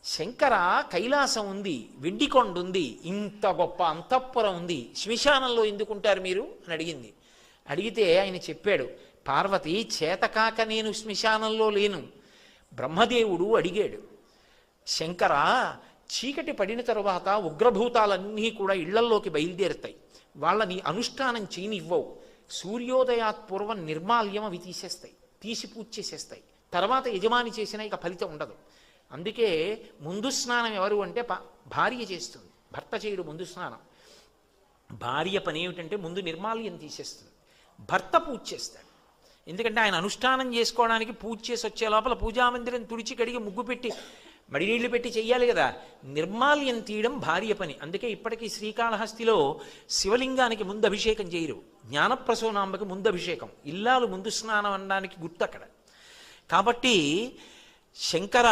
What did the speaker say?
శంకర కైలాసం ఉంది, వెండికొండ ఉంది, ఇంత గొప్ప అంతఃపురం ఉంది, శ్మశానంలో ఎందుకుంటారు మీరు అని అడిగింది. అడిగితే ఆయన చెప్పాడు, పార్వతి చేతకాక నేను శ్మశానంలో లేను. బ్రహ్మదేవుడు అడిగాడు, శంకర చీకటి పడిన తరువాత ఉగ్రభూతాలన్నీ కూడా ఇళ్లల్లోకి బయలుదేరుతాయి, వాళ్ళని అనుష్ఠానం చేయనివ్వవు, సూర్యోదయాత్ పూర్వం నిర్మాల్యం అవి తీసేస్తాయి, తీసి పూజ చేసేస్తాయి, తర్వాత యజమాని చేసినా ఇక ఫలితం ఉండదు. అందుకే ముందు స్నానం ఎవరు అంటే భార్య చేస్తుంది, భర్త చేయడు ముందు స్నానం. భార్య పని ఏమిటంటే ముందు నిర్మాల్యం తీసేస్తుంది, భర్త పూజ చేస్తాడు. ఎందుకంటే ఆయన అనుష్ఠానం చేసుకోవడానికి పూజ చేసి వచ్చే లోపల పూజామందిరం తుడిచి కడిగి ముగ్గు పెట్టి మడినీళ్లు పెట్టి చెయ్యాలి కదా. నిర్మాల్యం తీయడం భార్య పని. అందుకే ఇప్పటికీ శ్రీకాళహస్తిలో శివలింగానికి ముందు అభిషేకం చేయరు, జ్ఞానప్రసూనాంబకి ముందు అభిషేకం, ఇల్లాలు ముందు స్నానం అనడానికి గుర్తు అక్కడ. కాబట్టి శంకర